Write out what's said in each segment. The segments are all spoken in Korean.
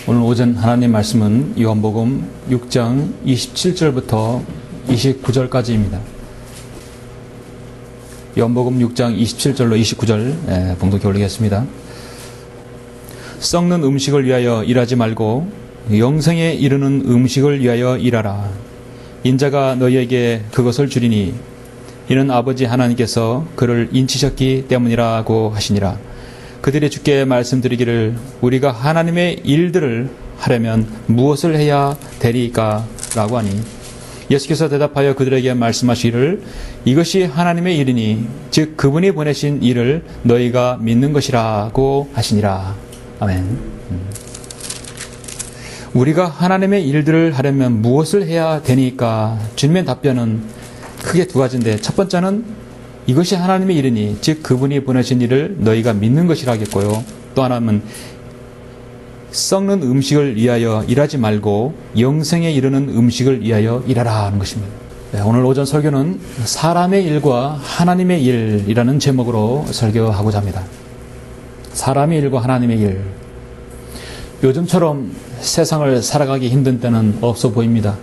오늘 오전 하나님 말씀은 요한복음 6장 27절부터 29절까지입니다. 요한복음 6장 27절로 29절 봉독해 올리겠습니다. 썩는 음식을 위하여 일하지 말고 영생에 이르는 음식을 위하여 일하라. 인자가 너희에게 그것을 주리니 이는 아버지 하나님께서 그를 인치셨기 때문이라고 하시니라. 그들이 주께 말씀드리기를 우리가 하나님의 일들을 하려면 무엇을 해야 되리까? 라고 하니 예수께서 대답하여 그들에게 말씀하시기를 이것이 하나님의 일이니 즉 그분이 보내신 일을 너희가 믿는 것이라고 하시니라. 아멘. 우리가 하나님의 일들을 하려면 무엇을 해야 되니까? 주님의 답변은 크게 두 가지인데 첫 번째는 이것이 하나님의 일이니 즉 그분이 보내신 일을 너희가 믿는 것이라 하겠고요. 또 하나는 썩는 음식을 위하여 일하지 말고 영생에 이르는 음식을 위하여 일하라 하는 것입니다. 오늘 오전 설교는 사람의 일과 하나님의 일이라는 제목으로 설교하고자 합니다. 사람의 일과 하나님의 일. 요즘처럼 세상을 살아가기 힘든 때는 없어 보입니다.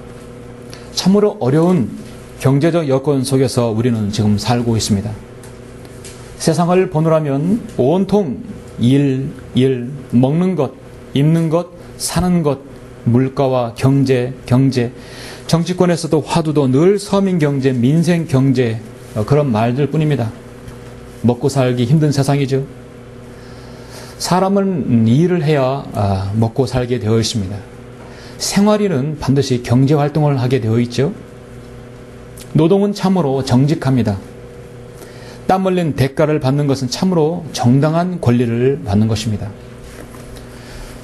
참으로 어려운 경제적 여건 속에서 우리는 지금 살고 있습니다. 세상을 보느라면 온통 일, 먹는 것, 입는 것, 사는 것, 물가와 경제, 정치권에서도 화두도 늘 서민 경제, 민생 경제 그런 말들 뿐입니다. 먹고 살기 힘든 세상이죠. 사람은 일을 해야 먹고 살게 되어 있습니다. 생활인은 반드시 경제활동을 하게 되어 있죠. 노동은 참으로 정직합니다. 땀 흘린 대가를 받는 것은 참으로 정당한 권리를 받는 것입니다.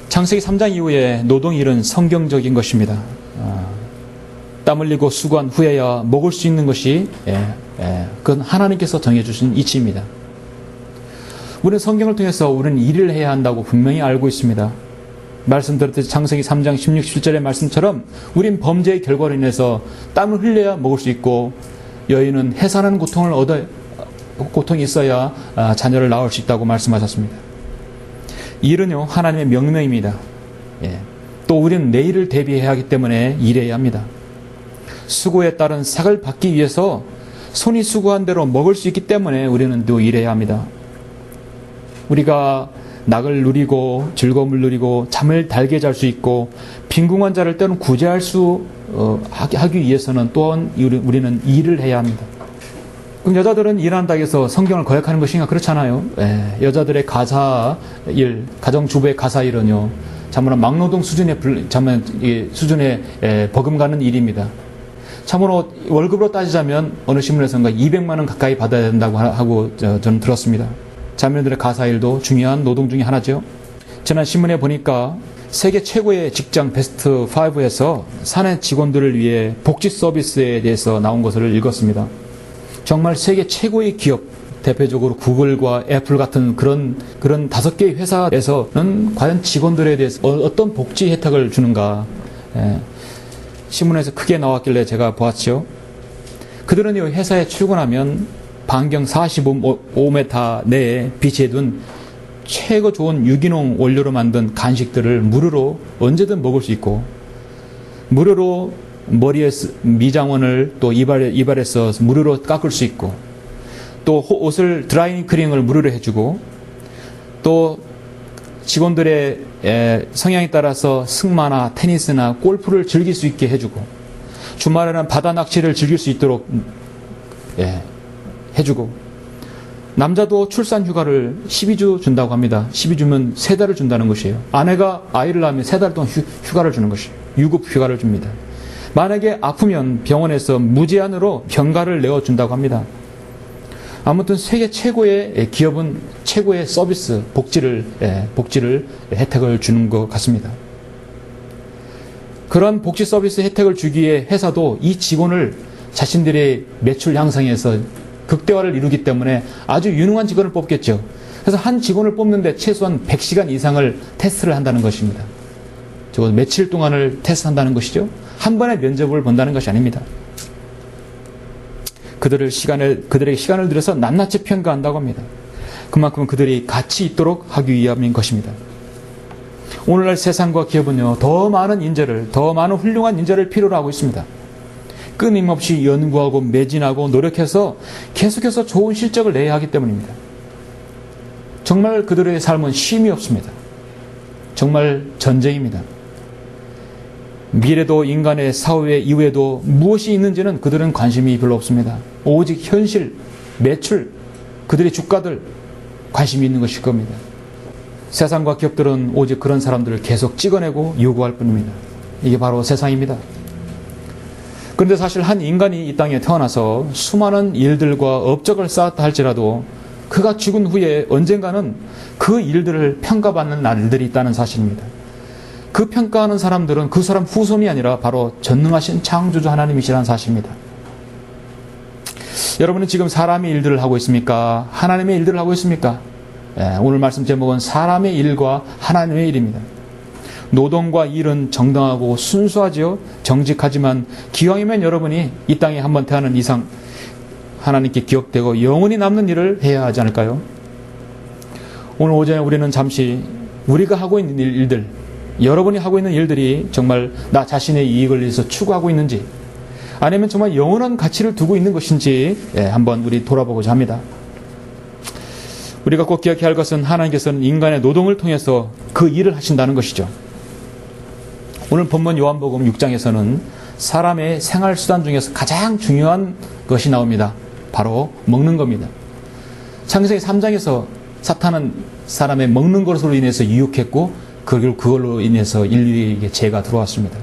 창세기 3장 이후에 노동일은 성경적인 것입니다. 땀 흘리고 수고한 후에야 먹을 수 있는 것이 그건 하나님께서 정해주신 이치입니다. 우리는 성경을 통해서 우리는 일을 해야 한다고 분명히 알고 있습니다. 말씀드렸듯이 창세기 3장 16, 17절의 말씀처럼 우린 범죄의 결과로 인해서 땀을 흘려야 먹을 수 있고 여인은 해산하는 고통이 있어야 자녀를 낳을 수 있다고 말씀하셨습니다. 일은요 하나님의 명령입니다. 또 우리는 내일을 대비해야 하기 때문에 일해야 합니다. 수고에 따른 삭을 받기 위해서 손이 수고한 대로 먹을 수 있기 때문에 우리는 또 일해야 합니다. 우리가 낙을 누리고 즐거움을 누리고 잠을 달게 잘 수 있고 빈궁한 자를 때로는 구제할 수 하기 위해서는 또한 우리는 일을 해야 합니다. 그럼 여자들은 일한다고 해서 성경을 거역하는 것인가? 그렇잖아요. 여자들의 가사일, 가정주부의 가사일은요 참으로 막노동 수준의 버금가는 일입니다. 참으로 월급으로 따지자면 어느 신문에서인가 200만 원 가까이 받아야 된다고 하고 저는 들었습니다. 자매들의 가사일도 중요한 노동 중에 하나죠. 지난 신문에 보니까 세계 최고의 직장 베스트 5에서 사내 직원들을 위해 복지 서비스에 대해서 나온 것을 읽었습니다. 정말 세계 최고의 기업, 대표적으로 구글과 애플 같은 그런 5개의 회사에서는 과연 직원들에 대해서 어떤 복지 혜택을 주는가 신문에서 크게 나왔길래 제가 보았죠. 그들은 이 회사에 출근하면 반경 45m 내에 비치해둔 최고 좋은 유기농 원료로 만든 간식들을 무료로 언제든 먹을 수 있고 무료로 머리에 미장원을 또 이발해서 무료로 깎을 수 있고 또 옷을 드라이닝 클리닝을 무료로 해주고 또 직원들의 성향에 따라서 승마나 테니스나 골프를 즐길 수 있게 해주고 주말에는 바다 낚시를 즐길 수 있도록 해주고 남자도 출산 휴가를 12주 준다고 합니다. 12주면 3달을 준다는 것이에요. 아내가 아이를 낳으면 3달 동안 휴가를 주는 것이에요. 유급 휴가를 줍니다. 만약에 아프면 병원에서 무제한으로 병가를 내어준다고 합니다. 아무튼 세계 최고의 기업은 최고의 서비스, 복지를 혜택을 주는 것 같습니다. 그런 복지 서비스 혜택을 주기 위해 회사도 이 직원을 자신들의 매출 향상에서 극대화를 이루기 때문에 아주 유능한 직원을 뽑겠죠. 그래서 한 직원을 뽑는데 최소한 100시간 이상을 테스트를 한다는 것입니다. 저 며칠 동안을 테스트한다는 것이죠. 한 번에 면접을 본다는 것이 아닙니다. 그들에게 시간을 들여서 낱낱이 평가한다고 합니다. 그만큼 그들이 가치 있도록 하기 위함인 것입니다. 오늘날 세상과 기업은요, 더 많은 인재를, 더 많은 훌륭한 인재를 필요로 하고 있습니다. 끊임없이 연구하고 매진하고 노력해서 계속해서 좋은 실적을 내야 하기 때문입니다. 정말 그들의 삶은 쉼이 없습니다. 정말 전쟁입니다. 미래도 인간의 사회 이후에도 무엇이 있는지는 그들은 관심이 별로 없습니다. 오직 현실, 매출, 그들의 주가들 관심이 있는 것일 겁니다. 세상과 기업들은 오직 그런 사람들을 계속 찍어내고 요구할 뿐입니다. 이게 바로 세상입니다. 그런데 사실 한 인간이 이 땅에 태어나서 수많은 일들과 업적을 쌓았다 할지라도 그가 죽은 후에 언젠가는 그 일들을 평가받는 날들이 있다는 사실입니다. 그 평가하는 사람들은 그 사람 후손이 아니라 바로 전능하신 창조주 하나님이시라는 사실입니다. 여러분은 지금 사람의 일들을 하고 있습니까? 하나님의 일들을 하고 있습니까? 오늘 말씀 제목은 사람의 일과 하나님의 일입니다. 노동과 일은 정당하고 순수하지요. 정직하지만 기왕이면 여러분이 이 땅에 한번 태어난 이상 하나님께 기억되고 영원히 남는 일을 해야 하지 않을까요? 오늘 오전에 우리는 잠시 우리가 하고 있는 일들, 여러분이 하고 있는 일들이 정말 나 자신의 이익을 위해서 추구하고 있는지, 아니면 정말 영원한 가치를 두고 있는 것인지 한번 우리 돌아보고자 합니다. 우리가 꼭 기억해야 할 것은 하나님께서는 인간의 노동을 통해서 그 일을 하신다는 것이죠. 오늘 본문 요한복음 6장에서는 사람의 생활수단 중에서 가장 중요한 것이 나옵니다. 바로 먹는 겁니다. 창세기 3장에서 사탄은 사람의 먹는 것으로 인해서 유혹했고 그리고 그걸로 인해서 인류에게 죄가 들어왔습니다.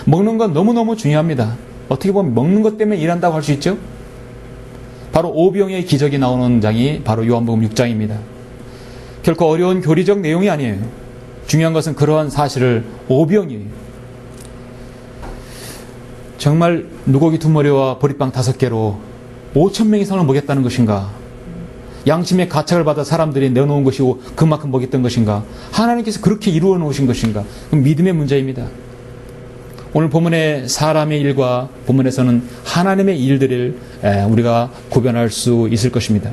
먹는 건 너무너무 중요합니다. 어떻게 보면 먹는 것 때문에 일한다고 할 수 있죠. 바로 오병의 기적이 나오는 장이 바로 요한복음 6장입니다. 결코 어려운 교리적 내용이 아니에요. 중요한 것은 그러한 사실을 오병이에요. 정말 누고기 2마리와 보리빵 5개로 5,000명 이상을 먹였다는 것인가? 양심의 가책을 받아 사람들이 내놓은 것이고 그만큼 먹였던 것인가? 하나님께서 그렇게 이루어 놓으신 것인가? 그건 믿음의 문제입니다. 오늘 본문의 사람의 일과 본문에서는 하나님의 일들을 우리가 구별할 수 있을 것입니다.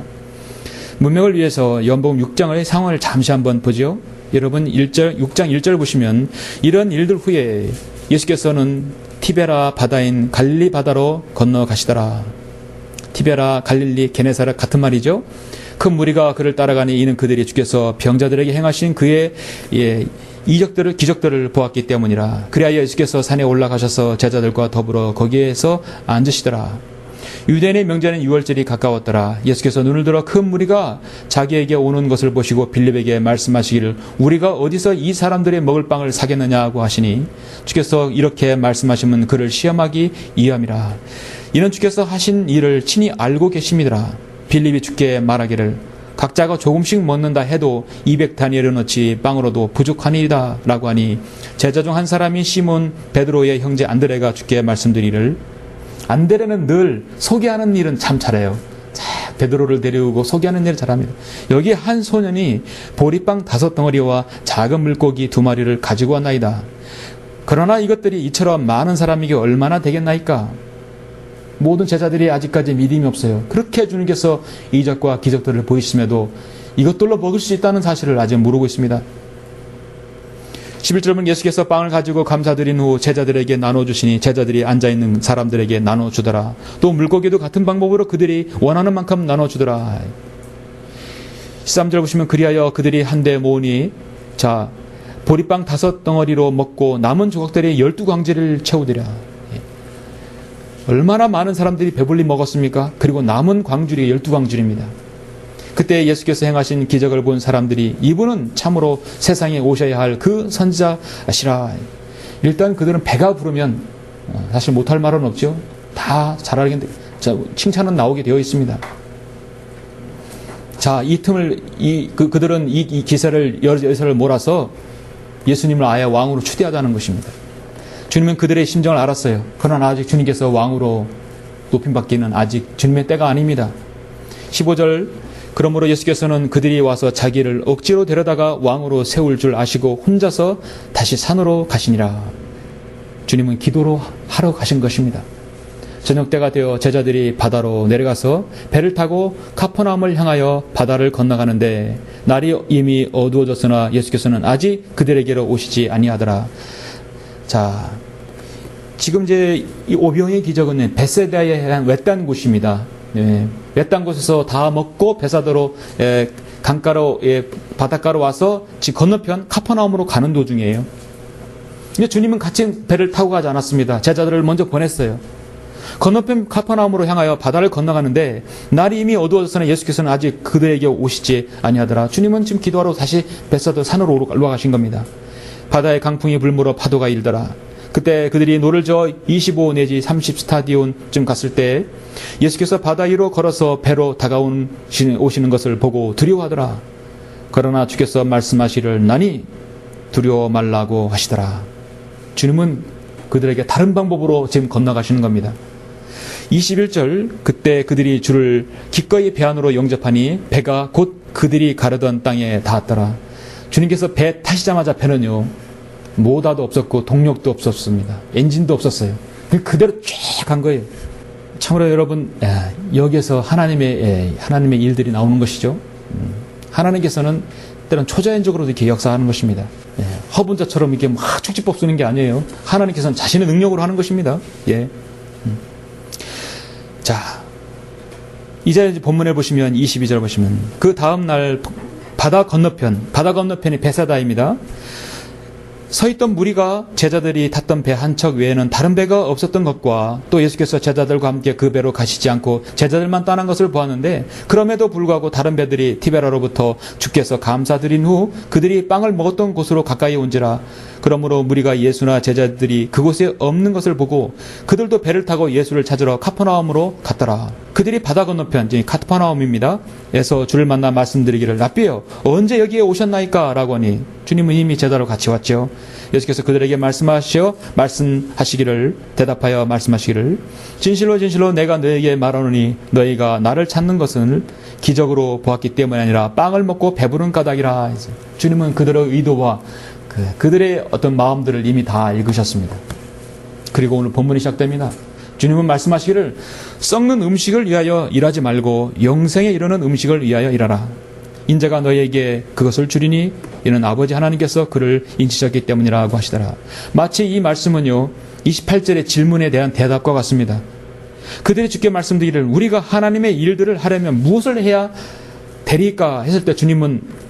문맥을 위해서 요한복음 6장의 상황을 잠시 한번 보죠. 여러분 6장 1절 보시면 이런 일들 후에 예수께서는 티베라 바다인 갈릴리 바다로 건너가시더라. 티베라, 갈릴리, 게네사렛 같은 말이죠. 큰 무리가 그를 따라가니 이는 그들이 주께서 병자들에게 행하신 그의 이적들을 기적들을 보았기 때문이라. 그리하여 예수께서 산에 올라가셔서 제자들과 더불어 거기에서 앉으시더라. 유대인의 명절인 유월절이 가까웠더라. 예수께서 눈을 들어 큰 무리가 자기에게 오는 것을 보시고 빌립에게 말씀하시기를 우리가 어디서 이 사람들의 먹을 빵을 사겠느냐고 하시니 주께서 이렇게 말씀하시면 그를 시험하기 위함이라. 이는 주께서 하신 일을 친히 알고 계심이더라. 빌립이 주께 말하기를 각자가 조금씩 먹는다 해도 200다니엘을 넣지 빵으로도 부족하니이다 라고 하니 제자 중 한 사람이 시몬 베드로의 형제 안드레가 주께 말씀드리기를 안드레는 늘 소개하는 일은 참 잘해요. 베드로를 데려오고 소개하는 일을 잘합니다. 여기 한 소년이 보리빵 5덩어리와 작은 물고기 2마리를 가지고 왔나이다. 그러나 이것들이 이처럼 많은 사람에게 얼마나 되겠나이까? 모든 제자들이 아직까지 믿음이 없어요. 그렇게 주님께서 이적과 기적들을 보이심에도 이것들로 먹을 수 있다는 사실을 아직 모르고 있습니다. 11절은 예수께서 빵을 가지고 감사드린 후 제자들에게 나눠주시니 제자들이 앉아있는 사람들에게 나눠주더라. 또 물고기도 같은 방법으로 그들이 원하는 만큼 나눠주더라. 13절 보시면 그리하여 그들이 한데 모으니 자 보리빵 5덩어리로 먹고 남은 조각들이 12광지를 채우더라. 얼마나 많은 사람들이 배불리 먹었습니까? 그리고 남은 광줄이 12광줄입니다. 그때 예수께서 행하신 기적을 본 사람들이 이분은 참으로 세상에 오셔야 할 그 선지자시라. 일단 그들은 배가 부르면 사실 못할 말은 없죠. 다 잘 알겠는데 칭찬은 나오게 되어 있습니다. 자, 이 틈을 그들은 이 기세를 여세를 몰아서 예수님을 아예 왕으로 추대하자는 것입니다. 주님은 그들의 심정을 알았어요. 그러나 아직 주님께서 왕으로 높임받기는 아직 주님의 때가 아닙니다. 15절 그러므로 예수께서는 그들이 와서 자기를 억지로 데려다가 왕으로 세울 줄 아시고 혼자서 다시 산으로 가시니라. 주님은 기도로 하러 가신 것입니다. 저녁 때가 되어 제자들이 바다로 내려가서 배를 타고 카퍼나움을 향하여 바다를 건너가는데 날이 이미 어두워졌으나 예수께서는 아직 그들에게로 오시지 아니하더라. 자, 지금 이제 이 오병이의 기적은 벳세다에 해한 외딴 곳입니다. 외딴 곳에서 다 먹고 배사도로 강가로 바닷가로 와서 지금 건너편 카퍼나움으로 가는 도중이에요. 근데 주님은 같이 배를 타고 가지 않았습니다. 제자들을 먼저 보냈어요. 건너편 카퍼나움으로 향하여 바다를 건너가는데 날이 이미 어두워졌으나 예수께서는 아직 그들에게 오시지 아니하더라. 주님은 지금 기도하러 다시 벳사도 산으로 올라가신 겁니다. 바다에 강풍이 불물어 파도가 일더라. 그때 그들이 노를 저어 25 내지 30 스타디온쯤 갔을 때 예수께서 바다 위로 걸어서 배로 오시는 것을 보고 두려워하더라. 그러나 주께서 말씀하시를 나니 두려워 말라고 하시더라. 주님은 그들에게 다른 방법으로 지금 건너가시는 겁니다. 21절 그때 그들이 주를 기꺼이 배 안으로 영접하니 배가 곧 그들이 가려던 땅에 닿았더라. 주님께서 배 타시자마자 배는요 모다도 없었고 동력도 없었습니다. 엔진도 없었어요. 그대로 쫙 간 거예요. 참으로 여러분 여기에서 하나님의 일들이 나오는 것이죠. 하나님께서는 때론 초자연적으로 이렇게 역사하는 것입니다. 허분자처럼 이렇게 막 축지법 쓰는 게 아니에요. 하나님께서는 자신의 능력으로 하는 것입니다. 자, 이제 본문에 보시면 22절 보시면 그 다음 날 바다 건너편이 베사다입니다. 서 있던 무리가 제자들이 탔던 배 한 척 외에는 다른 배가 없었던 것과 또 예수께서 제자들과 함께 그 배로 가시지 않고 제자들만 떠난 것을 보았는데 그럼에도 불구하고 다른 배들이 티베라로부터 주께서 감사드린 후 그들이 빵을 먹었던 곳으로 가까이 온지라. 그러므로 무리가 예수나 제자들이 그곳에 없는 것을 보고 그들도 배를 타고 예수를 찾으러 카퍼나움으로 갔더라. 그들이 바다 건너편 카퍼나움입니다. 에서 주를 만나 말씀드리기를 라삐여 언제 여기에 오셨나이까 라고 하니 주님은 이미 제자로 같이 왔죠. 예수께서 그들에게 대답하여 말씀하시기를 진실로 진실로 내가 너에게 말하노니 너희가 나를 찾는 것은 기적으로 보았기 때문이 아니라 빵을 먹고 배부른 까닭이라. 주님은 그들의 의도와 그들의 어떤 마음들을 이미 다 읽으셨습니다. 그리고 오늘 본문이 시작됩니다. 주님은 말씀하시기를 썩는 음식을 위하여 일하지 말고 영생에 이르는 음식을 위하여 일하라. 인자가 너희에게 그것을 주리니 이는 아버지 하나님께서 그를 인치셨기 때문이라고 하시더라. 마치 이 말씀은요 28절의 질문에 대한 대답과 같습니다. 그들이 주께 말씀드리기를 우리가 하나님의 일들을 하려면 무엇을 해야 되리까 했을 때 주님은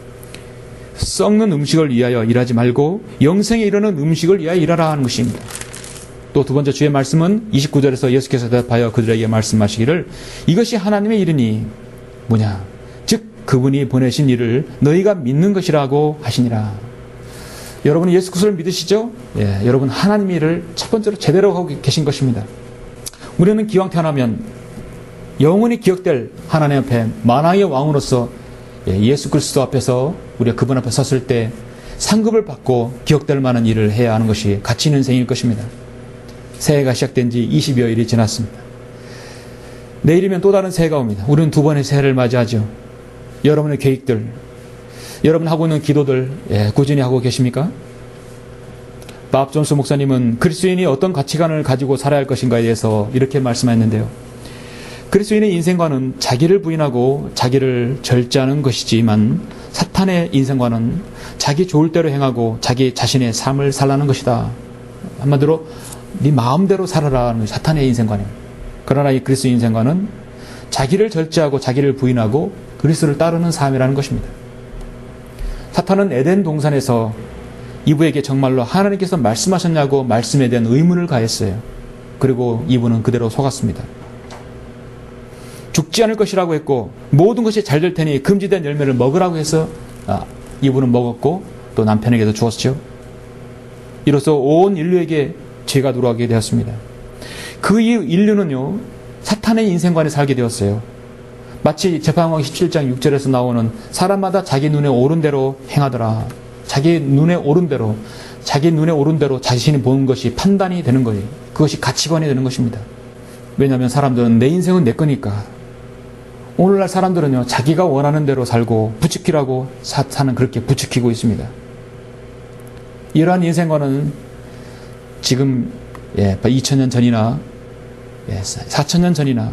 썩는 음식을 위하여 일하지 말고 영생에 이르는 음식을 위하여 일하라 하는 것입니다. 또 두 번째 주의 말씀은 29절에서 예수께서 대답하여 그들에게 말씀하시기를 이것이 하나님의 일이니 뭐냐 즉 그분이 보내신 일을 너희가 믿는 것이라고 하시니라. 여러분 예수 그리스도를 믿으시죠? 여러분 하나님의 일을 첫 번째로 제대로 하고 계신 것입니다. 우리는 기왕 태어나면 영원히 기억될 하나님 앞에 만왕의 왕으로서 예수 그리스도 앞에서 우리가 그분 앞에 섰을 때 상급을 받고 기억될 만한 일을 해야 하는 것이 가치 있는 인생일 것입니다. 새해가 시작된 지 20여일이 지났습니다. 내일이면 또 다른 새해가 옵니다. 우리는 두 번의 새해를 맞이하죠. 여러분의 계획들, 여러분 하고 있는 기도들 꾸준히 하고 계십니까? 밥 존스 목사님은 그리스도인이 어떤 가치관을 가지고 살아야 할 것인가에 대해서 이렇게 말씀했는데요. 그리스도인의 인생관은 자기를 부인하고 자기를 절제하는 것이지만 사탄의 인생관은 자기 좋을 대로 행하고 자기 자신의 삶을 살라는 것이다. 한마디로 네 마음대로 살아라 하는 사탄의 인생관입니다. 그러나 이 그리스도 인생관은 자기를 절제하고 자기를 부인하고 그리스도를 따르는 삶이라는 것입니다. 사탄은 에덴 동산에서 이브에게 정말로 하나님께서 말씀하셨냐고 말씀에 대한 의문을 가했어요. 그리고 이브는 그대로 속았습니다. 죽지 않을 것이라고 했고 모든 것이 잘 될 테니 금지된 열매를 먹으라고 해서 이브는 먹었고 또 남편에게도 주었죠. 이로써 온 인류에게 죄가 들어가게 되었습니다. 그 이후 인류는요 사탄의 인생관에 살게 되었어요. 마치 제사장행 17장 6절에서 나오는 사람마다 자기 눈에 오른 대로 행하더라. 자기 눈에 오른 대로 자신이 보는 것이 판단이 되는 거예요. 그것이 가치관이 되는 것입니다. 왜냐하면 사람들은 내 인생은 내 거니까. 오늘날 사람들은요 자기가 원하는 대로 살고 부추기라고 사탄은 그렇게 부추기고 있습니다. 이러한 인생관은 지금 2000년 전이나 4,000년 전이나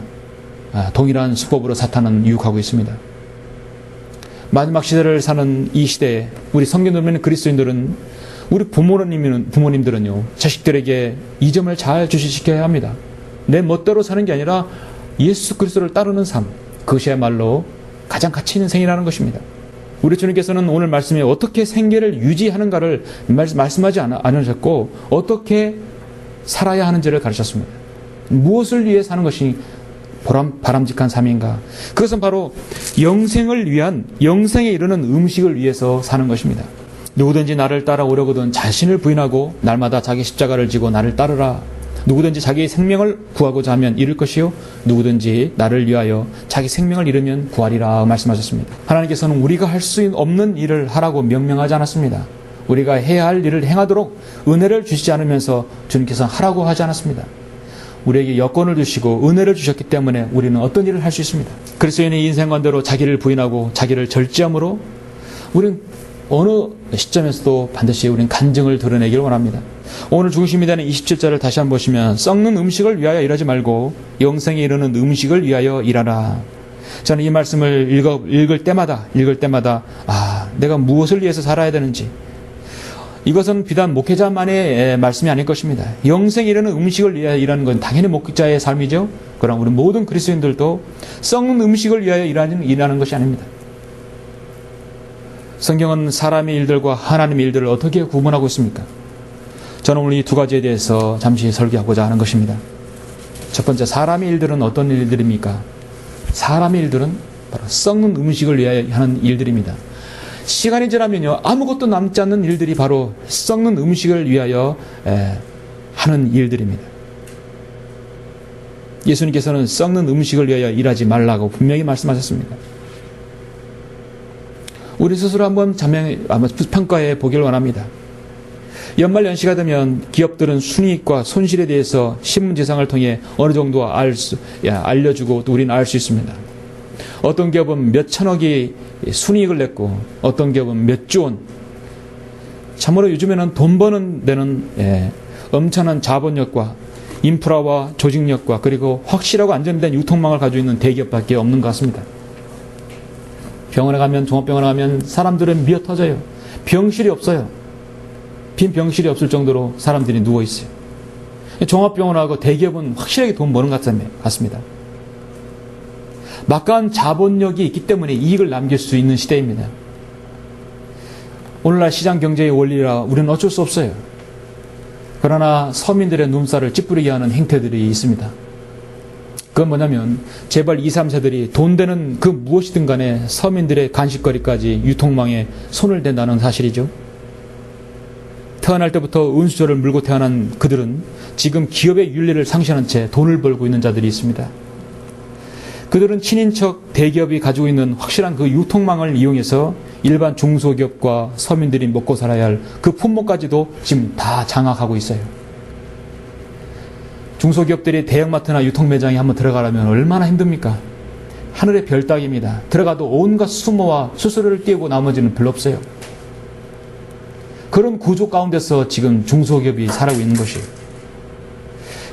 동일한 수법으로 사탄은 유혹하고 있습니다. 마지막 시대를 사는 이 시대에 우리 성경을 읽는 그리스도인들은, 우리 부모님들은요, 자식들에게 이 점을 잘 주시시켜야 합니다. 내 멋대로 사는 게 아니라 예수 그리스도를 따르는 삶, 그것이야말로 가장 가치 있는 생이라는 것입니다. 우리 주님께서는 오늘 말씀에 어떻게 생계를 유지하는가를 말씀하지 않으셨고, 어떻게 살아야 하는지를 가르쳤습니다. 무엇을 위해 사는 것이 바람직한 삶인가? 그것은 바로 영생을 위한, 영생에 이르는 음식을 위해서 사는 것입니다. 누구든지 나를 따라오려거든 자신을 부인하고 날마다 자기 십자가를 지고 나를 따르라. 누구든지 자기의 생명을 구하고자 하면 잃을 것이요, 누구든지 나를 위하여 자기 생명을 잃으면 구하리라 말씀하셨습니다. 하나님께서는 우리가 할 수 없는 일을 하라고 명령하지 않았습니다. 우리가 해야 할 일을 행하도록 은혜를 주시지 않으면서 주님께서 하라고 하지 않았습니다. 우리에게 여건을 주시고 은혜를 주셨기 때문에 우리는 어떤 일을 할 수 있습니다. 그리스도인의 인생관대로 자기를 부인하고 자기를 절제함으로 우리는 어느 시점에서도 반드시 우리는 간증을 드러내기를 원합니다. 오늘 중심이 되는 27절을 다시 한번 보시면, 썩는 음식을 위하여 일하지 말고 영생에 이르는 음식을 위하여 일하라. 저는 이 말씀을 읽을 때마다 내가 무엇을 위해서 살아야 되는지, 이것은 비단 목회자만의 말씀이 아닐 것입니다. 영생에 이르는 음식을 위하여 일하는 건 당연히 목회자의 삶이죠. 그러나 우리 모든 그리스도인들도 썩는 음식을 위하여 일하는 것이 아닙니다. 성경은 사람의 일들과 하나님의 일들을 어떻게 구분하고 있습니까? 저는 오늘 이 두 가지에 대해서 잠시 설교하고자 하는 것입니다. 첫 번째, 사람의 일들은 어떤 일들입니까? 사람의 일들은 바로 썩는 음식을 위하여 하는 일들입니다. 시간이 지나면요, 아무것도 남지 않는 일들이 바로 썩는 음식을 위하여 하는 일들입니다. 예수님께서는 썩는 음식을 위하여 일하지 말라고 분명히 말씀하셨습니다. 우리 스스로 한번 평가해 보길 원합니다. 연말 연시가 되면 기업들은 순이익과 손실에 대해서 신문지상을 통해 어느 정도 알려주고 또 우리는 알 수 있습니다. 어떤 기업은 몇 천억이 순이익을 냈고 어떤 기업은 몇 조 원. 참으로 요즘에는 돈 버는 데는 엄청난 자본력과 인프라와 조직력과 그리고 확실하고 안정된 유통망을 가지고 있는 대기업밖에 없는 것 같습니다. 병원에 가면, 종합병원에 가면 사람들은 미어 터져요. 병실이 없어요. 빈 병실이 없을 정도로 사람들이 누워있어요. 종합병원하고 대기업은 확실하게 돈 버는 것 같습니다. 막강한 자본력이 있기 때문에 이익을 남길 수 있는 시대입니다. 오늘날 시장 경제의 원리라 우리는 어쩔 수 없어요. 그러나 서민들의 눈살을 찌푸리게 하는 행태들이 있습니다. 그건 뭐냐면 재벌 2, 3세들이 돈 되는 그 무엇이든 간에 서민들의 간식거리까지 유통망에 손을 댄다는 사실이죠. 태어날 때부터 은수저를 물고 태어난 그들은 지금 기업의 윤리를 상실한 채 돈을 벌고 있는 자들이 있습니다. 그들은 친인척 대기업이 가지고 있는 확실한 그 유통망을 이용해서 일반 중소기업과 서민들이 먹고 살아야 할 그 품목까지도 지금 다 장악하고 있어요. 중소기업들이 대형마트나 유통매장에 한번 들어가려면 얼마나 힘듭니까? 하늘의 별 따기입니다. 들어가도 온갖 수모와 수수료를 띄우고 나머지는 별로 없어요. 그런 구조 가운데서 지금 중소기업이 살아가고 있는 것이에요.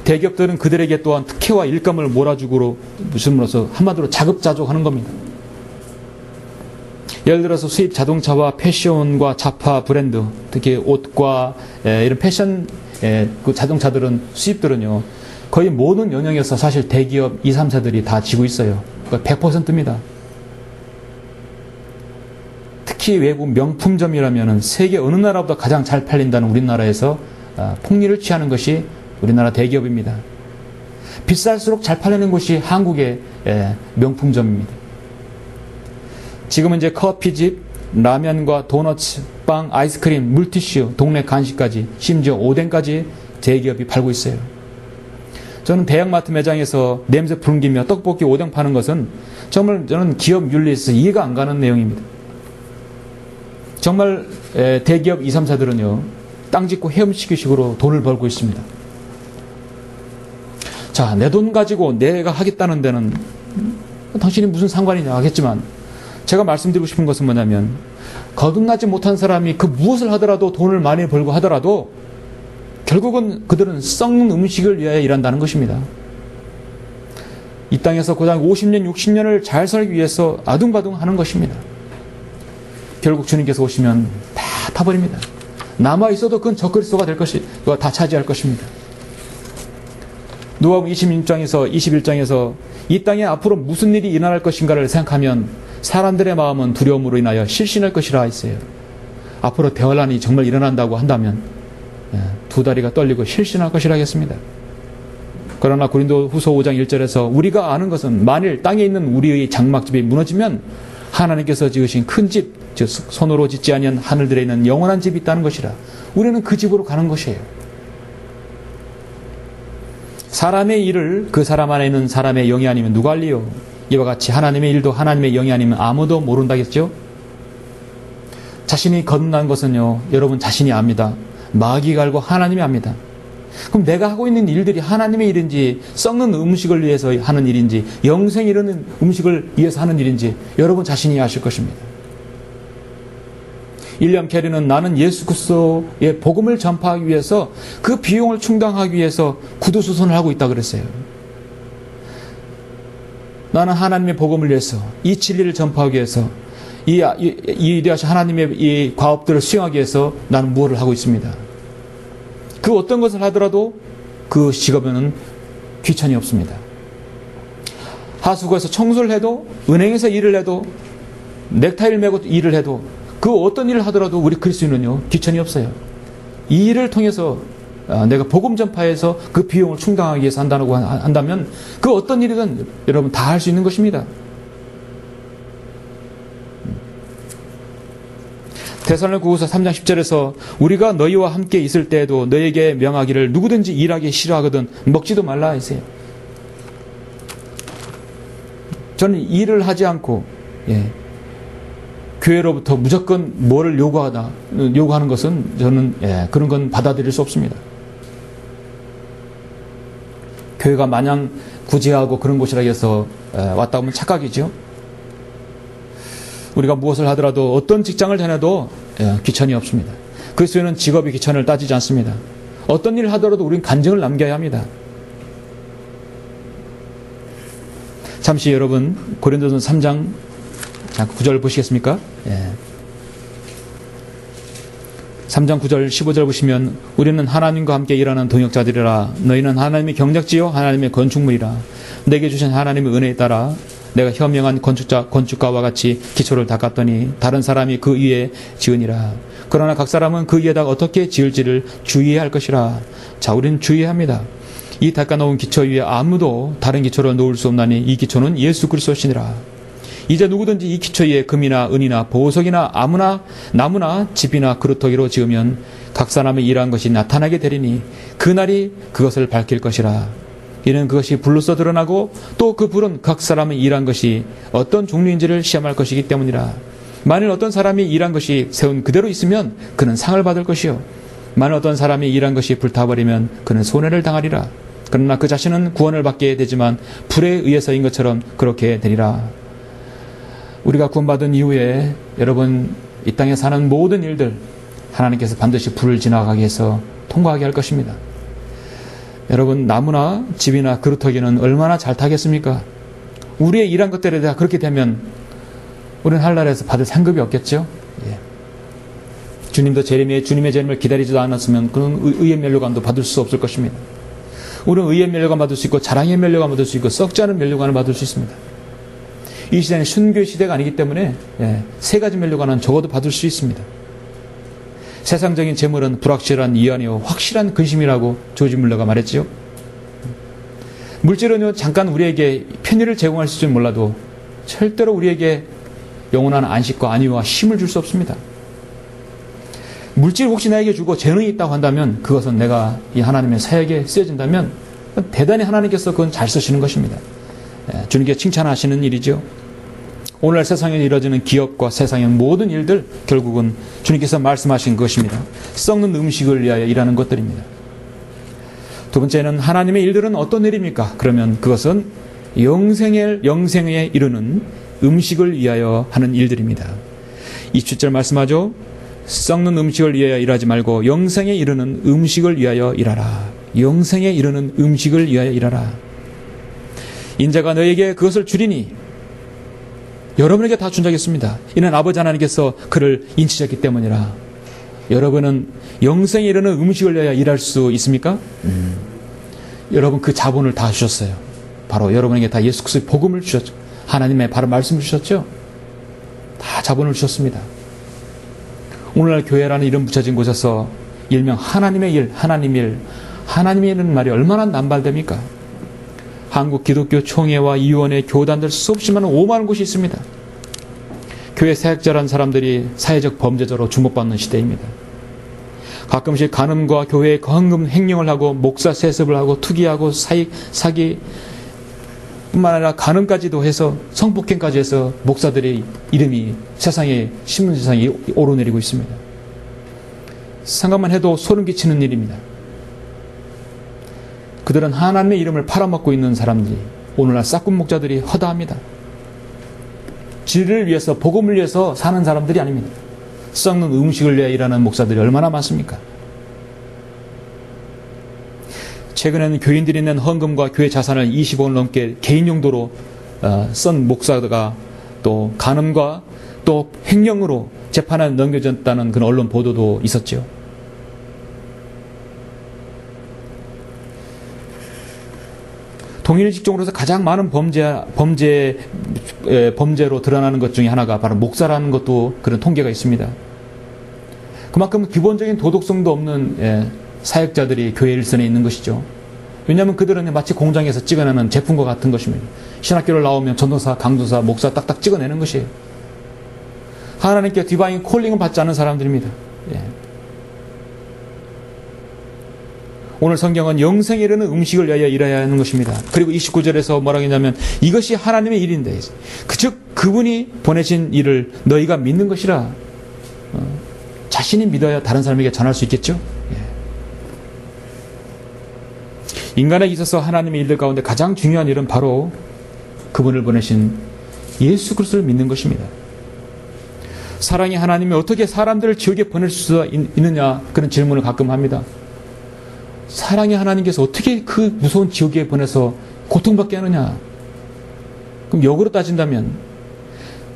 대기업들은 그들에게 또한 특혜와 일감을 몰아주므로써 한마디로 자급자족하는 겁니다. 예를 들어서 수입 자동차와 패션과 자파 브랜드, 특히 옷과 이런 패션 그 자동차들은 수입들은요 거의 모든 영역에서 사실 대기업 2, 3세들이 다 지고 있어요. 그러니까 100%입니다. 특히 외국 명품점이라면 세계 어느 나라보다 가장 잘 팔린다는 우리나라에서 폭리를 취하는 것이 우리나라 대기업입니다. 비쌀수록 잘 팔리는 곳이 한국의 명품점입니다. 지금은 이제 커피집, 라면과 도너츠, 빵, 아이스크림, 물티슈, 동네 간식까지, 심지어 오뎅까지 대기업이 팔고 있어요. 저는 대형마트 매장에서 냄새 풍기며 떡볶이, 오뎅 파는 것은 정말 저는 기업 윤리에서 이해가 안 가는 내용입니다. 정말 대기업 2, 3사들은요 땅 짓고 헤엄치기식으로 돈을 벌고 있습니다. 자, 내 돈 가지고 내가 하겠다는 데는 당신이 무슨 상관이냐 하겠지만 제가 말씀드리고 싶은 것은 뭐냐면 거듭나지 못한 사람이 그 무엇을 하더라도 돈을 많이 벌고 하더라도 결국은 그들은 썩는 음식을 위하여 일한다는 것입니다. 이 땅에서 고작 50년, 60년을 잘 살기 위해서 아둥바둥 하는 것입니다. 결국 주님께서 오시면 다 타버립니다. 남아있어도 그건 적그리스도가 될 것이, 그거 다 차지할 것입니다. 누가복음 21장에서 이 땅에 앞으로 무슨 일이 일어날 것인가를 생각하면 사람들의 마음은 두려움으로 인하여 실신할 것이라 했어요. 앞으로 대환란이 정말 일어난다고 한다면 두 다리가 떨리고 실신할 것이라 하겠습니다. 그러나 고린도후서 5장 1절에서 우리가 아는 것은 만일 땅에 있는 우리의 장막집이 무너지면 하나님께서 지으신 큰 집, 즉 손으로 짓지 아니한 하늘들에 있는 영원한 집이 있다는 것이라. 우리는 그 집으로 가는 것이에요. 사람의 일을 그 사람 안에 있는 사람의 영이 아니면 누가 알리요? 이와 같이 하나님의 일도 하나님의 영이 아니면 아무도 모른다겠죠? 자신이 거듭난 것은요, 여러분 자신이 압니다. 마귀가 알고 하나님이 압니다. 그럼 내가 하고 있는 일들이 하나님의 일인지, 썩는 음식을 위해서 하는 일인지, 영생 이르는 음식을 위해서 하는 일인지 여러분 자신이 아실 것입니다. 윌리엄 캐리는 나는 예수 그리스도의 복음을 전파하기 위해서 그 비용을 충당하기 위해서 구두수선을 하고 있다 그랬어요. 나는 하나님의 복음을 위해서 이 진리를 전파하기 위해서 이 위대하신 하나님의 이 과업들을 수행하기 위해서 나는 무엇을 하고 있습니다. 그 어떤 것을 하더라도 그 직업에는 귀천이 없습니다. 하수구에서 청소를 해도, 은행에서 일을 해도, 넥타이를 메고 일을 해도, 그 어떤 일을 하더라도 우리 그리스도인은요, 귀천이 없어요. 이 일을 통해서 내가 복음 전파해서 그 비용을 충당하기 위해서 한다고 한다면 그 어떤 일이든 여러분 다 할 수 있는 것입니다. 데살로니가후서 3장 10절에서 우리가 너희와 함께 있을 때에도 너희에게 명하기를 누구든지 일하기 싫어하거든 먹지도 말라 했어요. 저는 일을 하지 않고 교회로부터 무조건 뭐를 요구하는 것은 저는 그런 건 받아들일 수 없습니다. 교회가 마냥 구제하고 그런 곳이라 해서 왔다 오면 착각이죠. 우리가 무엇을 하더라도 어떤 직장을 다녀도 귀천이 없습니다. 그리스도인은 직업이 귀천을 따지지 않습니다. 어떤 일을 하더라도 우리는 간증을 남겨야 합니다. 잠시 여러분 고린도전 3장 9절 보시겠습니까? 3장 9절 15절 보시면 우리는 하나님과 함께 일하는 동역자들이라. 너희는 하나님의 경작지요 하나님의 건축물이라. 내게 주신 하나님의 은혜에 따라 내가 현명한 건축가와 같이 기초를 닦았더니 다른 사람이 그 위에 지으니라. 그러나 각 사람은 그 위에다가 어떻게 지을지를 주의해야 할 것이라. 자, 우리는 주의해야 합니다. 이 닦아놓은 기초 위에 아무도 다른 기초를 놓을 수 없나니 이 기초는 예수 그리스도시니라. 이제 누구든지 이 기초 위에 금이나 은이나 보석이나 나무나 집이나 그루터기로 지으면 각 사람의 일한 것이 나타나게 되리니 그날이 그것을 밝힐 것이라. 이는 그것이 불로써 드러나고 또 그 불은 각 사람의 일한 것이 어떤 종류인지를 시험할 것이기 때문이라. 만일 어떤 사람이 일한 것이 세운 그대로 있으면 그는 상을 받을 것이요 만일 어떤 사람이 일한 것이 불타버리면 그는 손해를 당하리라. 그러나 그 자신은 구원을 받게 되지만 불에 의해서인 것처럼 그렇게 되리라. 우리가 구원받은 이후에 여러분 이 땅에 사는 모든 일들 하나님께서 반드시 불을 지나가게 해서 통과하게 할 것입니다. 여러분 나무나 집이나 그루터기는 얼마나 잘 타겠습니까? 우리의 일한 것들에 대해 그렇게 되면 우리는 하늘나라에서 받을 상급이 없겠죠? 주님의 재림을 기다리지도 않았으면 그는 의의 멸류관도 받을 수 없을 것입니다. 우리는 의의 멸류관 받을 수 있고 자랑의 멸류관 받을 수 있고 썩지 않은 멸류관을 받을 수 있습니다. 이 시대는 순교의 시대가 아니기 때문에 세 가지 멸류관은 적어도 받을 수 있습니다. 세상적인 재물은 불확실한 이안이요 확실한 근심이라고 조지 물러가 말했지요. 물질은요 잠깐 우리에게 편의를 제공할 수 있을지 몰라도 절대로 우리에게 영원한 안식과 안위와 힘을 줄 수 없습니다. 물질 혹시 나에게 주고 재능이 있다고 한다면 그것은 내가 이 하나님의 사역에 쓰여진다면 대단히 하나님께서 그건 잘 쓰시는 것입니다. 주님께 칭찬하시는 일이죠. 오늘날 세상에 이루어지는 기업과 세상의 모든 일들 결국은 주님께서 말씀하신 것입니다. 썩는 음식을 위하여 일하는 것들입니다. 두 번째는 하나님의 일들은 어떤 일입니까? 그러면 그것은 영생에 이르는 음식을 위하여 하는 일들입니다. 27절 말씀하죠. 썩는 음식을 위하여 일하지 말고 영생에 이르는 음식을 위하여 일하라. 영생에 이르는 음식을 위하여 일하라. 인자가 너에게 그것을 주리니 여러분에게 다 준 적이 있습니다. 이는 아버지 하나님께서 그를 인치셨기 때문이라. 여러분은 영생에 이르는 음식을 위하여 일할 수 있습니까? 여러분 그 자본을 다 주셨어요. 바로 여러분에게 다 예수 그리스도의 복음을 주셨죠. 하나님의 바로 말씀을 주셨죠. 다 자본을 주셨습니다. 오늘날 교회라는 이름 붙여진 곳에서 일명 하나님의 일, 하나님의 일은 말이 얼마나 남발됩니까? 한국 기독교 총회와 이원회, 교단들 수없이 많은 5만 곳이 있습니다. 교회 사역자라는 사람들이 사회적 범죄자로 주목받는 시대입니다. 가끔씩 간음과 교회의 거한금 횡령을 하고 목사 세습을 하고 투기하고 사기 뿐만 아니라 간음까지도 해서 성폭행까지 해서 목사들의 이름이 세상에 신문세상에 오르내리고 있습니다. 생각만 해도 소름 끼치는 일입니다. 그들은 하나님의 이름을 팔아먹고 있는 사람들이 오늘날 싹군 목자들이 허다합니다. 진리를 위해서 복음을 위해서 사는 사람들이 아닙니다. 썩는 음식을 위해 일하는 목사들이 얼마나 많습니까? 최근에는 교인들이 낸 헌금과 교회 자산을 20억을 넘게 개인 용도로 쓴 목사가 또 간음과 또 횡령으로 재판에 넘겨졌다는 그런 언론 보도도 있었죠. 동일 직종으로서 가장 많은 범죄로 드러나는 것 중에 하나가 바로 목사라는 것도 그런 통계가 있습니다. 그만큼 기본적인 도덕성도 없는 사역자들이 교회 일선에 있는 것이죠. 왜냐하면 그들은 마치 공장에서 찍어내는 제품과 같은 것입니다. 신학교를 나오면 전도사, 강도사, 목사 딱딱 찍어내는 것이에요. 하나님께 디바인 콜링을 받지 않은 사람들입니다. 오늘 성경은 영생에 이르는 음식을 위하여 일해야 하는 것입니다. 그리고 29절에서 뭐라고 했냐면 이것이 하나님의 일인데 즉 그분이 보내신 일을 너희가 믿는 것이라. 자신이 믿어야 다른 사람에게 전할 수 있겠죠. 인간에게 있어서 하나님의 일들 가운데 가장 중요한 일은 바로 그분을 보내신 예수 그리스도를 믿는 것입니다. 사랑의 하나님이 어떻게 사람들을 지옥에 보낼 수 있느냐 그런 질문을 가끔 합니다. 사랑의 하나님께서 어떻게 그 무서운 지옥에 보내서 고통받게 하느냐? 그럼 역으로 따진다면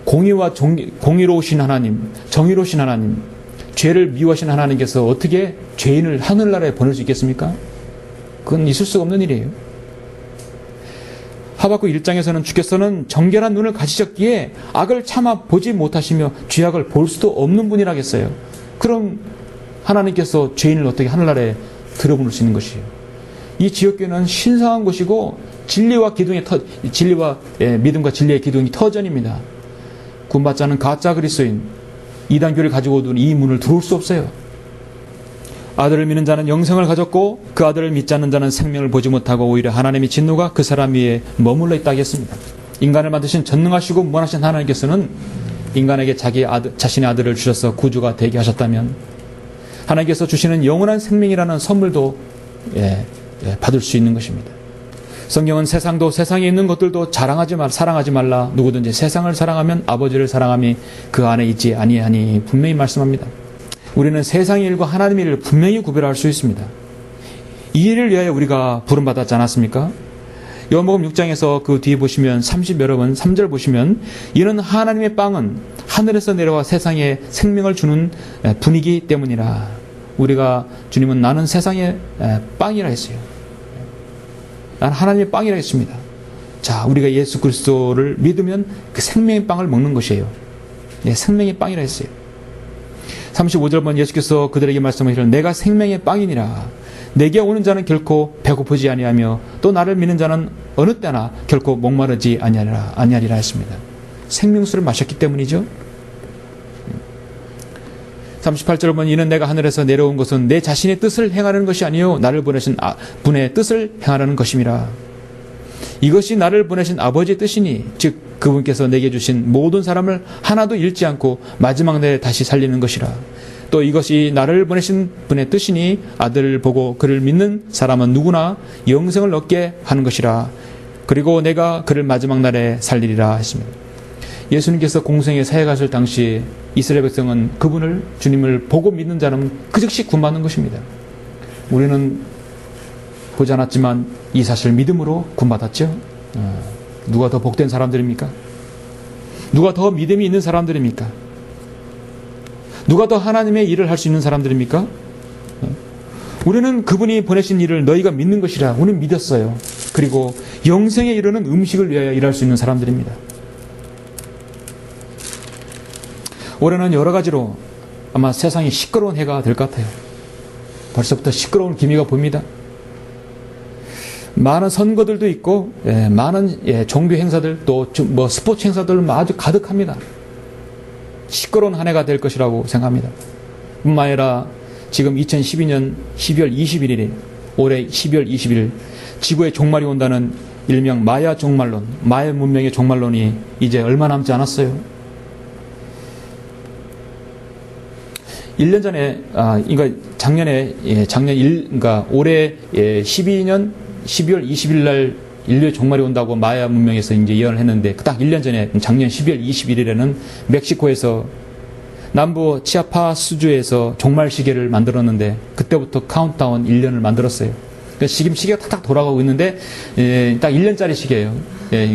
공의로우신 하나님, 정의로우신 하나님, 죄를 미워하신 하나님께서 어떻게 죄인을 하늘나라에 보낼 수 있겠습니까? 그건 있을 수가 없는 일이에요. 하박국 1장에서는 주께서는 정결한 눈을 가지셨기에 악을 참아 보지 못하시며 죄악을 볼 수도 없는 분이라겠어요. 그럼 하나님께서 죄인을 어떻게 하늘나라에 들어보낼 수 있는 것이에요. 이 지옥교는 신성한 곳이고 진리와 믿음과 진리의 기둥이 터전입니다. 구원받지 않은 가짜 그리스도인 이단교를 가지고 둔 이 문을 들어올 수 없어요. 아들을 믿는 자는 영생을 가졌고 그 아들을 믿지 않는 자는 생명을 보지 못하고 오히려 하나님의 진노가 그 사람 위에 머물러 있다고 했습니다. 인간을 만드신 전능하시고 무한하신 하나님께서는 인간에게 자신의 아들을 주셔서 구주가 되게 하셨다면 하나님께서 주시는 영원한 생명이라는 선물도 받을 수 있는 것입니다. 성경은 세상도 세상에 있는 것들도 사랑하지 말라. 누구든지 세상을 사랑하면 아버지를 사랑함이 그 안에 있지 아니하니 분명히 말씀합니다. 우리는 세상의 일과 하나님의 일을 분명히 구별할 수 있습니다. 이 일을 위하여 우리가 부름받았지 않았습니까? 요한복음 6장에서 그 뒤에 보시면 3절 보시면 이는 하나님의 빵은 하늘에서 내려와 세상에 생명을 주는 분이기 때문이라. 우리가 주님은 나는 세상의 빵이라 했어요. 나는 하나님의 빵이라 했습니다. 자, 우리가 예수 그리스도를 믿으면 그 생명의 빵을 먹는 것이에요. 생명의 빵이라 했어요. 35절 보면 예수께서 그들에게 말씀하시기를 내가 생명의 빵이니라. 내게 오는 자는 결코 배고프지 아니하며 또 나를 믿는 자는 어느 때나 결코 목마르지 아니하리라 했습니다. 생명수를 마셨기 때문이죠. 38절 보면 이는 내가 하늘에서 내려온 것은 내 자신의 뜻을 행하려는 것이 아니요 나를 보내신 분의 뜻을 행하려는 것임이라. 이것이 나를 보내신 아버지의 뜻이니 즉 그분께서 내게 주신 모든 사람을 하나도 잃지 않고 마지막 날에 다시 살리는 것이라. 또 이것이 나를 보내신 분의 뜻이니 아들을 보고 그를 믿는 사람은 누구나 영생을 얻게 하는 것이라. 그리고 내가 그를 마지막 날에 살리리라 했습니다. 예수님께서 공생에 사역하실 당시 이스라엘 백성은 그분을 주님을 보고 믿는 자는 그 즉시 구원받는 것입니다. 우리는 보지 않았지만 이 사실을 믿음으로 구원받았죠. 누가 더 복된 사람들입니까? 누가 더 믿음이 있는 사람들입니까? 누가 더 하나님의 일을 할 수 있는 사람들입니까? 우리는 그분이 보내신 일을 너희가 믿는 것이라 우리는 믿었어요. 그리고 영생에 이르는 음식을 위하여 일할 수 있는 사람들입니다. 올해는 여러 가지로 아마 세상이 시끄러운 해가 될 것 같아요. 벌써부터 시끄러운 기미가 보입니다. 많은 선거들도 있고 많은 종교 행사들 또 뭐 스포츠 행사들 아주 가득합니다. 시끄러운 한 해가 될 것이라고 생각합니다. 뿐만 아니라 지금 2012년 12월 21일에 올해 12월 20일 지구의 종말이 온다는 일명 마야 종말론, 마야 문명의 종말론이 이제 얼마 남지 않았어요. 1년 전에, 그러니까 그러니까 올해 12년 12월 20일 날 인류의 종말이 온다고 마야 문명에서 이제 예언을 했는데 딱 1년 전에 작년 12월 21일에는 멕시코에서 남부 치아파스주에서 종말 시계를 만들었는데 그때부터 카운트다운 1년을 만들었어요. 그러니까 지금 시계가 탁탁 돌아가고 있는데 딱 1년짜리 시계예요.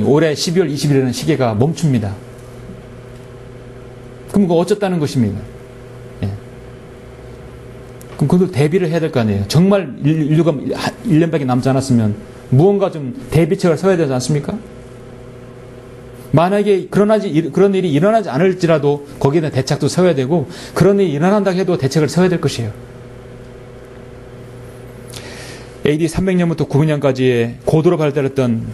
올해 12월 20일에는 시계가 멈춥니다. 그럼 그거 어쩌다는 것입니까? 그럼 그것도 대비를 해야 될 거 아니에요. 정말 인류가 1년밖에 남지 않았으면 무언가 좀 대비책을 세워야 되지 않습니까? 만약에 그런 일이 일어나지 않을지라도 거기에 대한 대책도 세워야 되고 그런 일이 일어난다고 해도 대책을 세워야 될 것이에요. AD 300년부터 900년까지의 고도로 발달했던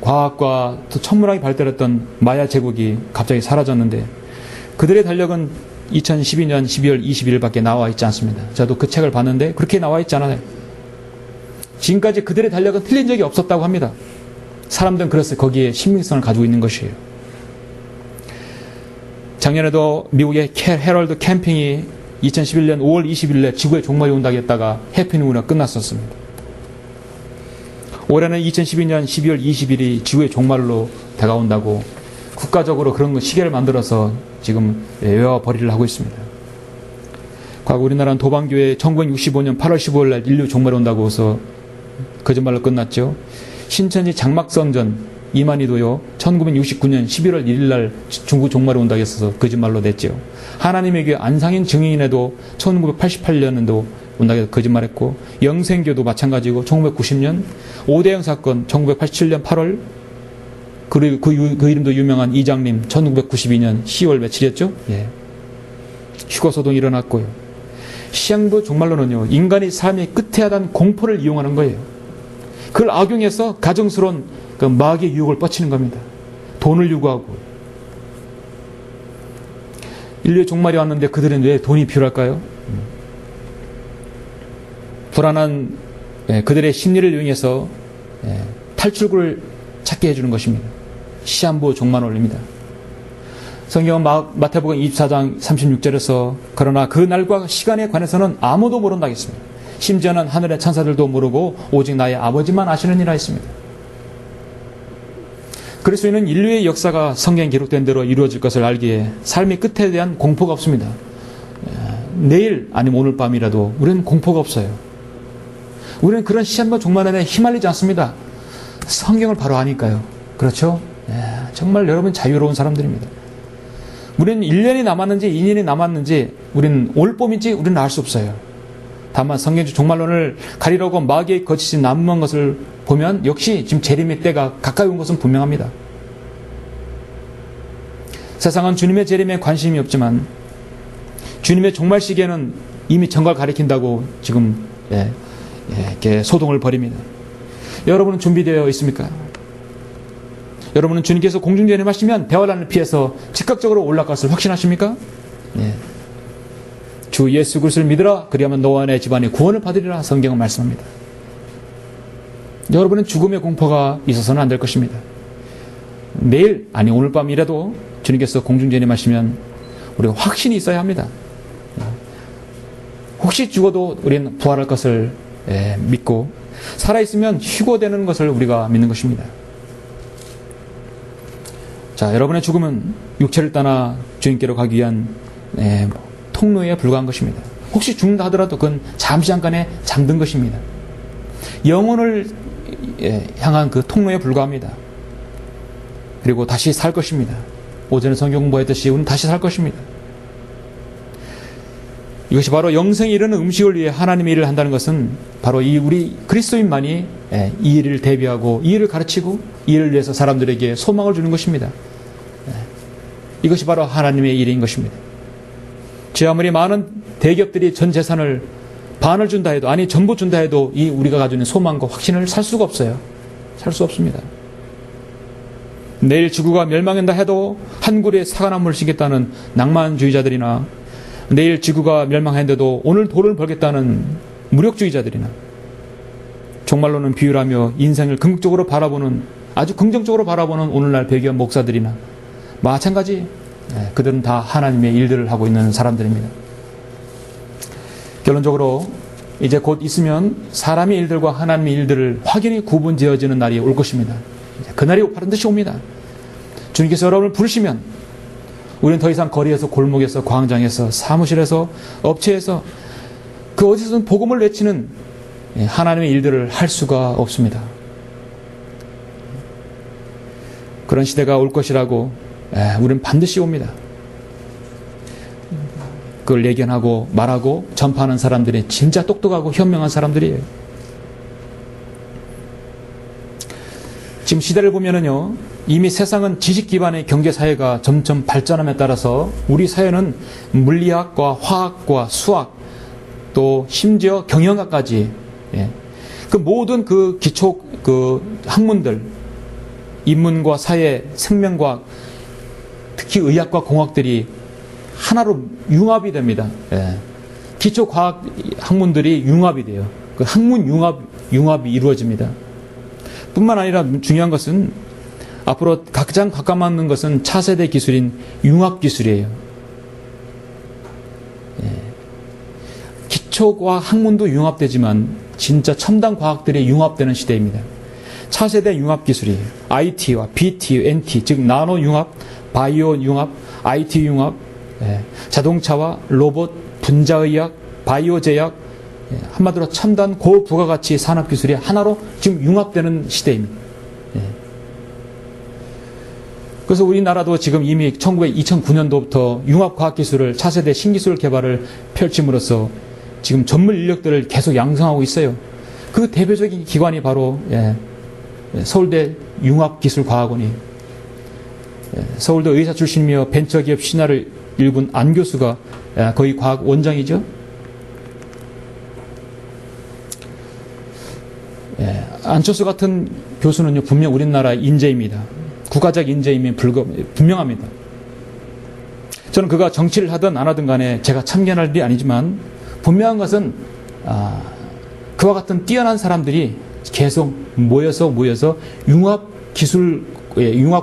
과학과 또 천문학이 발달했던 마야 제국이 갑자기 사라졌는데 그들의 달력은 2012년 12월 21일밖에 나와 있지 않습니다. 저도 그 책을 봤는데 그렇게 나와 있지 않아요. 지금까지 그들의 달력은 틀린 적이 없었다고 합니다. 사람들은 그래서 거기에 신빙성을 가지고 있는 것이에요. 작년에도 미국의 헤럴드 캠핑이 2011년 5월 20일에 지구의 종말이 온다고 했다가 해피뉴이가 끝났었습니다. 올해는 2012년 12월 20일이 지구의 종말로 다가온다고 국가적으로 그런 시계를 만들어서 지금 외화벌이를 하고 있습니다. 과거 우리나라는 도방교회 1965년 8월 15일 날 인류 종말이 온다고 해서 거짓말로 끝났죠. 신천지 장막성전 이만희도요 1969년 11월 1일 날 중국 종말이 온다고 했어서 거짓말로 냈죠. 하나님의 교회 안상인 증인에도 1988년에도 온다고 해서 거짓말했고 영생교도 마찬가지고 1990년 오대영 사건 1987년 8월 그리고 그 이름도 유명한 이장님 1992년 10월 며칠이었죠? 휴거소동이 일어났고요. 시한부 종말론은요 인간이 삶의 끝에 하단 공포를 이용하는 거예요. 그걸 악용해서 가정스러운 그 마귀의 유혹을 뻗치는 겁니다. 돈을 요구하고. 인류의 종말이 왔는데 그들은 왜 돈이 필요할까요? 불안한 그들의 심리를 이용해서 탈출구를 찾게 해주는 것입니다. 시한부 종말론입니다. 성경은 마태복음 24장 36절에서 그러나 그 날과 시간에 관해서는 아무도 모른다고 했습니다. 심지어는 하늘의 천사들도 모르고 오직 나의 아버지만 아시느니라 했습니다. 그리스도인은 인류의 역사가 성경에 기록된 대로 이루어질 것을 알기에 삶의 끝에 대한 공포가 없습니다. 내일 아니면 오늘 밤이라도 우리는 공포가 없어요. 우리는 그런 시한부 종말론에 휘말리지 않습니다. 성경을 바로 아니까요. 그렇죠? 정말 여러분 자유로운 사람들입니다. 우리는 1년이 남았는지 2년이 남았는지 우리는 올 봄인지 우리는 알 수 없어요. 다만 성경적 종말론을 가리려고 마귀의 거짓이 난무한 것을 보면 역시 지금 재림의 때가 가까이 온 것은 분명합니다. 세상은 주님의 재림에 관심이 없지만 주님의 종말 시기에는 이미 정각을 가리킨다고 지금 이렇게 소동을 벌입니다. 여러분은 준비되어 있습니까? 여러분은 주님께서 공중재림하시면 대환란을 피해서 즉각적으로 올라갈 것을 확신하십니까? 주 예수 그리스도를 믿으라 그리하면 너와 내 집안이 구원을 받으리라 성경은 말씀합니다. 여러분은 죽음의 공포가 있어서는 안 될 것입니다. 내일 아니 오늘 밤이라도 주님께서 공중재림하시면 우리가 확신이 있어야 합니다. 혹시 죽어도 우리는 부활할 것을 믿고 살아있으면 휴거되는 것을 우리가 믿는 것입니다. 자, 여러분의 죽음은 육체를 떠나 주님께로 가기 위한 통로에 불과한 것입니다. 혹시 죽는다 하더라도 그건 잠시 잠깐에 잠든 것입니다. 영혼을 향한 그 통로에 불과합니다. 그리고 다시 살 것입니다. 오전에 성경 공부했듯이 우리는 다시 살 것입니다. 이것이 바로 영생에 이르는 음식을 위해 하나님의 일을 한다는 것은 바로 이 우리 그리스도인만이 이 일을 대비하고 이 일을 가르치고 이 일을 위해서 사람들에게 소망을 주는 것입니다. 이것이 바로 하나님의 일인 것입니다. 제 아무리 많은 대기업들이 전 재산을 반을 준다 해도, 아니 전부 준다 해도 이 우리가 가지고 있는 소망과 확신을 살 수가 없어요. 살 수 없습니다. 내일 지구가 멸망한다 해도 한 그루의 사과나무를 심겠다는 낭만주의자들이나, 내일 지구가 멸망했는데도 오늘 돈을 벌겠다는 무력주의자들이나, 정말로는 비유라며 인생을 긍정적으로 바라보는, 아주 긍정적으로 바라보는 오늘날 배기업 목사들이나 마찬가지, 그들은 다 하나님의 일들을 하고 있는 사람들입니다. 결론적으로 이제 곧 있으면 사람의 일들과 하나님의 일들을 확연히 구분지어지는 날이 올 것입니다. 그날이 반드시 옵니다. 주님께서 여러분을 부르시면 우리는 더 이상 거리에서, 골목에서, 광장에서, 사무실에서, 업체에서, 그 어디서든 복음을 외치는 하나님의 일들을 할 수가 없습니다. 그런 시대가 올 것이라고 우리는 반드시 옵니다. 그걸 예견하고 말하고 전파하는 사람들이 진짜 똑똑하고 현명한 사람들이에요. 지금 시대를 보면은요, 이미 세상은 지식 기반의 경제 사회가 점점 발전함에 따라서 우리 사회는 물리학과 화학과 수학, 또 심지어 경영학까지, 그 모든 그 기초 그 학문들, 인문과 사회, 생명과학, 특히 의학과 공학들이 하나로 융합이 됩니다. 기초 과학 학문들이 융합이 돼요. 그 학문 융합이 이루어집니다. 뿐만 아니라 중요한 것은 앞으로 가장 가까워맞는 것은 차세대 기술인 융합기술이에요. 기초과학 학문도 융합되지만 진짜 첨단 과학들이 융합되는 시대입니다. 차세대 융합기술이에요. IT와 BT, NT, 즉 나노 융합, 바이오 융합, IT 융합, 자동차와 로봇, 분자의학, 바이오 제약, 한마디로 첨단 고부가가치 산업기술이 하나로 지금 융합되는 시대입니다. 그래서 우리나라도 지금 이미 2009년도부터 융합과학기술을, 차세대 신기술 개발을 펼침으로써 지금 전문 인력들을 계속 양성하고 있어요. 그 대표적인 기관이 바로 서울대 융합기술과학원이, 서울대 의사 출신이며 벤처기업 신화를 일군 안 교수가 거의 과학 원장이죠. 안철수 같은 교수는요, 분명 우리나라 인재입니다. 국가적 인재임이 분명합니다. 저는 그가 정치를 하든 안 하든 간에 제가 참견할 일이 아니지만, 분명한 것은 그와 같은 뛰어난 사람들이 계속 모여서 융합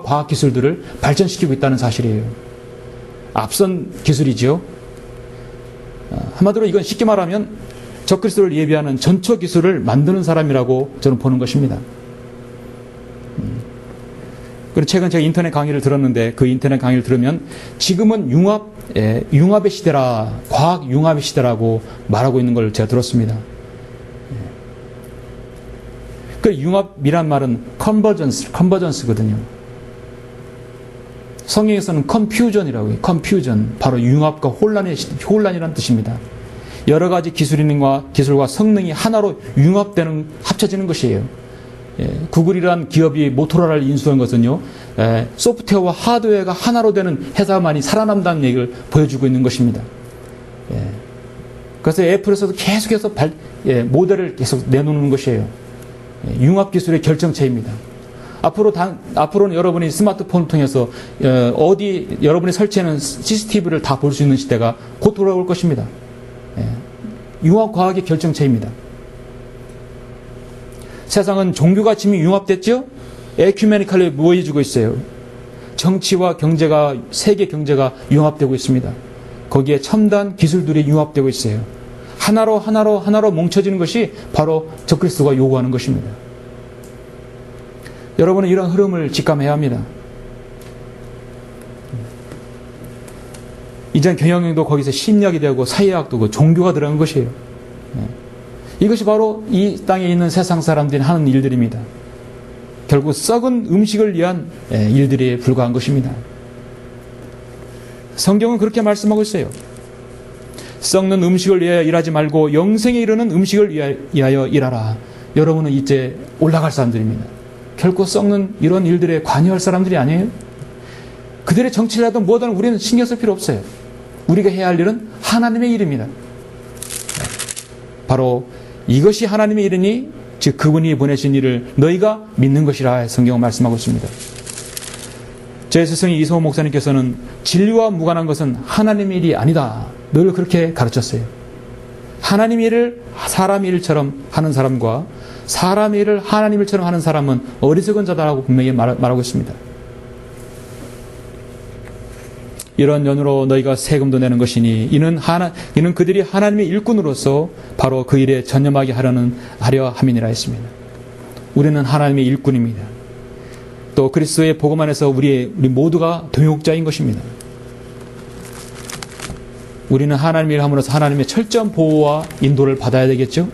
과학 기술들을 발전시키고 있다는 사실이에요. 앞선 기술이죠. 한마디로 이건 쉽게 말하면 적그리스도를 예비하는 전초 기술을 만드는 사람이라고 저는 보는 것입니다. 그리고 최근 제가 인터넷 강의를 들었는데, 그 인터넷 강의를 들으면 지금은 융합의 시대라, 과학 융합의 시대라고 말하고 있는 걸 제가 들었습니다. 그 융합이란 말은 컨버전스거든요. 성경에서는 컨퓨전이라고 해요. 컨퓨전. 바로 융합과 혼란이라는 뜻입니다. 여러 가지 기술과 성능이 하나로 융합되는, 합쳐지는 것이에요. 구글이란 기업이 모토로라를 인수한 것은요, 소프트웨어와 하드웨어가 하나로 되는 회사만이 살아남다는 얘기를 보여주고 있는 것입니다. 그래서 애플에서도 계속해서 모델을 계속 내놓는 것이에요. 융합기술의 결정체입니다. 앞으로는 여러분이 스마트폰을 통해서 어디 여러분이 설치하는 CCTV를 다 볼 수 있는 시대가 곧 돌아올 것입니다. 융합과학의 결정체입니다. 세상은 종교가 지금 융합됐죠? 에큐메니칼리 모여지고 있어요. 정치와 경제가, 세계 경제가 융합되고 있습니다. 거기에 첨단 기술들이 융합되고 있어요. 하나로 뭉쳐지는 것이 바로 적그리스도가 요구하는 것입니다. 여러분은 이런 흐름을 직감해야 합니다. 이전 경영도 거기서 심리학이 되고 사회학도 그 종교가 들어간 것이에요. 이것이 바로 이 땅에 있는 세상 사람들이 하는 일들입니다. 결국 썩은 음식을 위한 일들에 불과한 것입니다. 성경은 그렇게 말씀하고 있어요. 썩는 음식을 위하여 일하지 말고 영생에 이르는 음식을 위하여 일하라. 여러분은 이제 올라갈 사람들입니다. 결코 썩는 이런 일들에 관여할 사람들이 아니에요. 그들의 정치를 하든 뭐든 우리는 신경 쓸 필요 없어요. 우리가 해야 할 일은 하나님의 일입니다. 바로 이것이 하나님의 일이니 즉 그분이 보내신 일을 너희가 믿는 것이라 성경은 말씀하고 있습니다. 제 스승이 이소호 목사님께서는 진리와 무관한 것은 하나님의 일이 아니다. 늘 그렇게 가르쳤어요. 하나님의 일을 사람의 일처럼 하는 사람과 사람의 일을 하나님 일처럼 하는 사람은 어리석은 자다라고 분명히 말하고 있습니다. 이런 연으로 너희가 세금도 내는 것이니 이는 그들이 하나님의 일꾼으로서 바로 그 일에 전념하게 하려 함이니라 했습니다. 우리는 하나님의 일꾼입니다. 또 그리스도의 복음 안에서 우리 모두가 동역자인 것입니다. 우리는 하나님의 일을 함으로써 하나님의 철저한 보호와 인도를 받아야 되겠죠.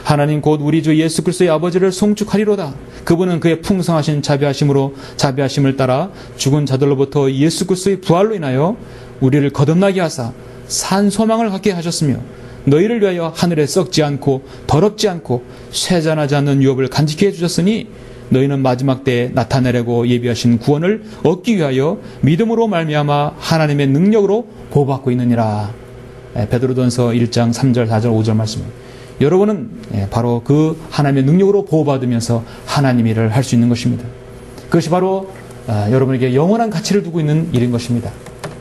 하나님 곧 우리 주 예수 그리스도의 아버지를 송축하리로다. 그분은 그의 풍성하신 자비하심으로 자비하심을 따라 죽은 자들로부터 예수 그리스도의 부활로 인하여 우리를 거듭나게 하사 산 소망을 갖게 하셨으며 너희를 위하여 하늘에 썩지 않고 더럽지 않고 쇠잔하지 않는 유업을 간직히 해주셨으니 너희는 마지막 때에 나타내려고 예비하신 구원을 얻기 위하여 믿음으로 말미암아 하나님의 능력으로 보호받고 있느니라. 베드로전서 1장 3절 4절 5절 말씀입니다. 여러분은 바로 그 하나님의 능력으로 보호받으면서 하나님 일을 할 수 있는 것입니다. 그것이 바로 여러분에게 영원한 가치를 두고 있는 일인 것입니다.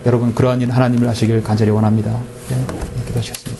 여러분 그러한 일 하나님을 하시길 간절히 원합니다. 기도하시겠습니다.